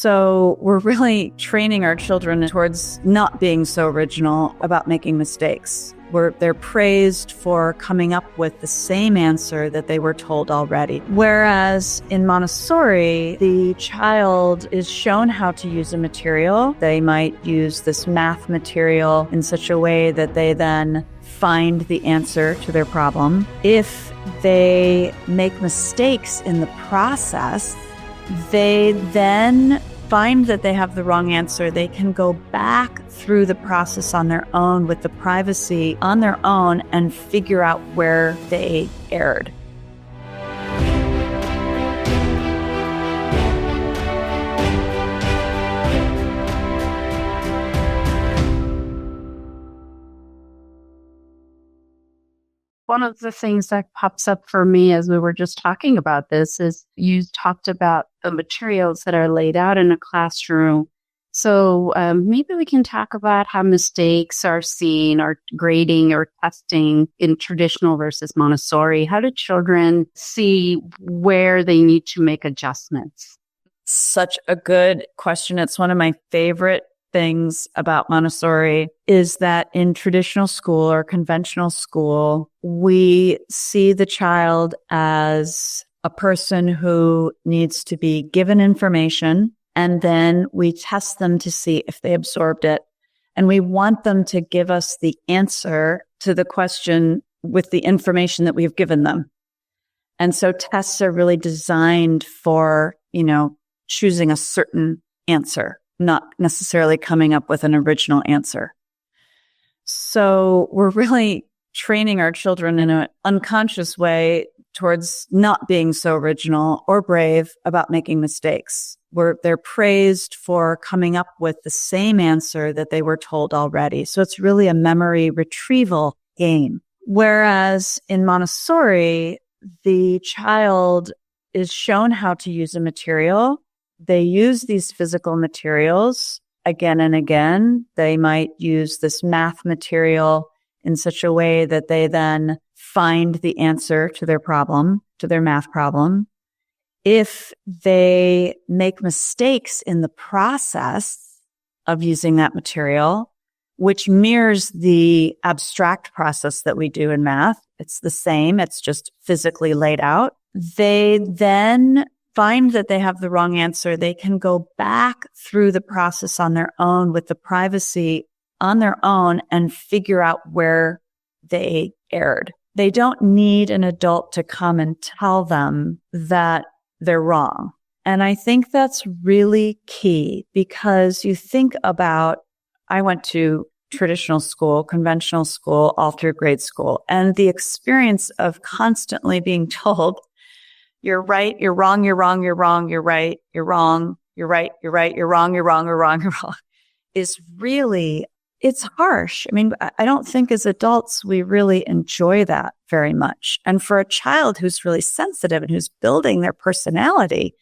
So we're really training our children towards not being so original about making mistakes. They're praised for coming up with the same answer that they were told already. Whereas in Montessori, the child is shown how to use a material. They might use this math material in such a way that they then find the answer to their problem. If they make mistakes in the process, they then find that they have the wrong answer. They can go back through the process on their own with the privacy on their own and figure out where they erred. One of the things that pops up for me as we were just talking about this is you talked about the materials that are laid out in a classroom. So maybe we can talk about how mistakes are seen or grading or testing in traditional versus Montessori. How do children see where they need to make adjustments? Such a good question. It's one of my favorite things about Montessori is that in traditional school or conventional school, we see the child as a person who needs to be given information, and then we test them to see if they absorbed it. And we want them to give us the answer to the question with the information that we've given them. And so tests are really designed for, choosing a certain answer, not necessarily coming up with an original answer. So we're really training our children in an unconscious way towards not being so original or brave about making mistakes. They're praised for coming up with the same answer that they were told already. So it's really a memory retrieval game. Whereas in Montessori, the child is shown how to use a material. They use these physical materials again and again. They might use this math material in such a way that they then find the answer to their problem, to their math problem. If they make mistakes in the process of using that material, which mirrors the abstract process that we do in math, it's the same, it's just physically laid out. They then find that they have the wrong answer. They can go back through the process on their own with the privacy on their own and figure out where they erred. They don't need an adult to come and tell them that they're wrong. And I think that's really key because you think about, I went to traditional school, conventional school, all through grade school, and the experience of constantly being told, you're right, you're wrong, you're wrong, you're wrong, you're right, you're wrong, you're right, you're right, you're wrong, you're wrong, you're wrong, you're wrong, is really, it's harsh. I mean, I don't think as adults, we really enjoy that very much. And for a child who's really sensitive and who's building their personality,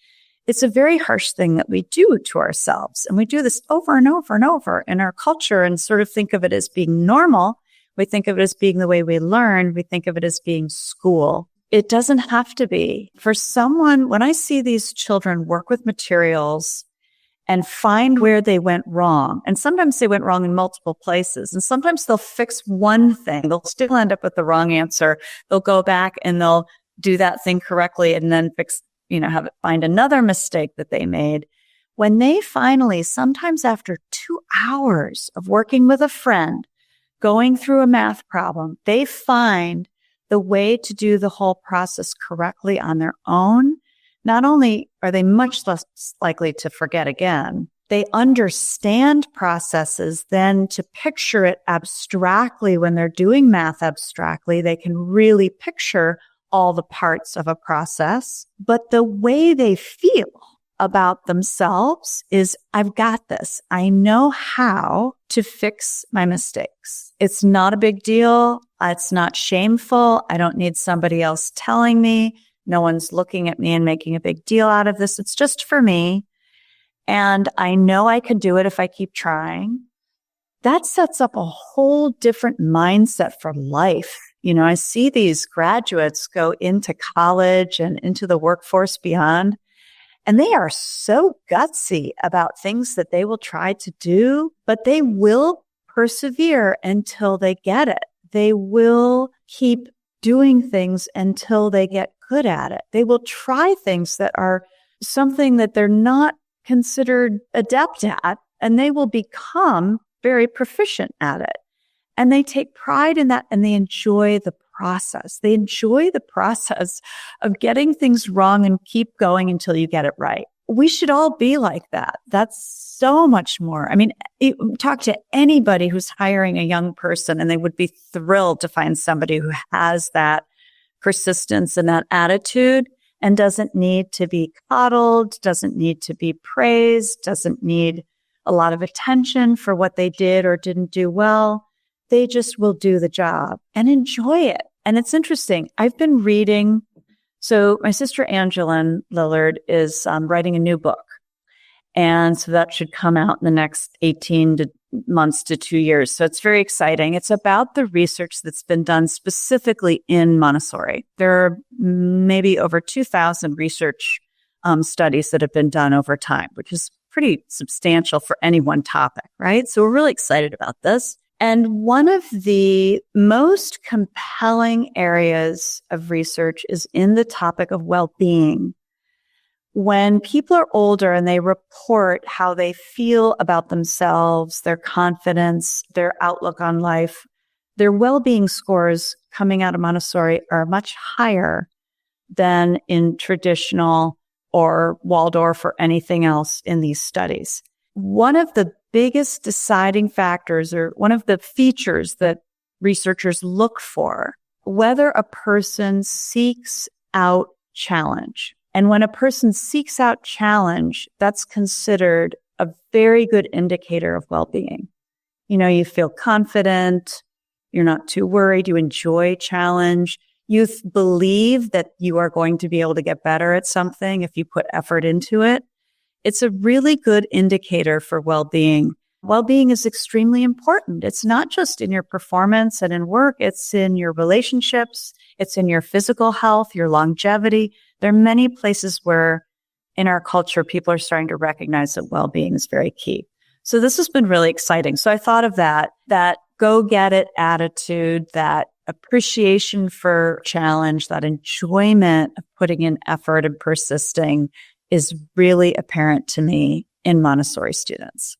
it's a very harsh thing that we do to ourselves. And we do this over and over and over in our culture and sort of think of it as being normal. We think of it as being the way we learn. We think of it as being school. It doesn't have to be. For someone, when I see these children work with materials and find where they went wrong, and sometimes they went wrong in multiple places, and sometimes they'll fix one thing. They'll still end up with the wrong answer. They'll go back and they'll do that thing correctly and then find another mistake that they made. When they finally, sometimes after 2 hours of working with a friend, going through a math problem, they find the way to do the whole process correctly on their own. Not only are they much less likely to forget again, they understand processes then to picture it abstractly. When they're doing math abstractly, they can really picture all the parts of a process. But the way they feel about themselves is, I've got this. I know how to fix my mistakes. It's not a big deal. It's not shameful. I don't need somebody else telling me. No one's looking at me and making a big deal out of this. It's just for me. And I know I can do it if I keep trying. That sets up a whole different mindset for life. I see these graduates go into college and into the workforce beyond, And they are so gutsy about things that they will try to do, but they will persevere until they get it. They will keep doing things until they get good at it. They will try things that are something that they're not considered adept at, and they will become very proficient at it. And they take pride in that, and they enjoy the process. They enjoy the process of getting things wrong and keep going until you get it right. We should all be like that. That's so much more. I mean, talk to anybody who's hiring a young person, and they would be thrilled to find somebody who has that persistence and that attitude and doesn't need to be coddled, doesn't need to be praised, doesn't need a lot of attention for what they did or didn't do well. They just will do the job and enjoy it. And it's interesting. I've been reading. So my sister Paula Lillard is writing a new book. And so that should come out in the next 18 months to 2 years. So it's very exciting. It's about the research that's been done specifically in Montessori. There are maybe over 2,000 research studies that have been done over time, which is pretty substantial for any one topic, right? So we're really excited about this. And one of the most compelling areas of research is in the topic of well-being. When people are older and they report how they feel about themselves, their confidence, their outlook on life, their well-being scores coming out of Montessori are much higher than in traditional or Waldorf or anything else in these studies. One of the biggest deciding factors, or one of the features that researchers look for, whether a person seeks out challenge. And when a person seeks out challenge, that's considered a very good indicator of well-being. You know, you feel confident, you're not too worried, you enjoy challenge, you believe that you are going to be able to get better at something if you put effort into it. It's a really good indicator for well-being. Well-being is extremely important. It's not just in your performance and in work. It's in your relationships. It's in your physical health, your longevity. There are many places where in our culture, people are starting to recognize that well-being is very key. So this has been really exciting. So I thought of that go-get-it attitude, that appreciation for challenge, that enjoyment of putting in effort and persisting is really apparent to me in Montessori students.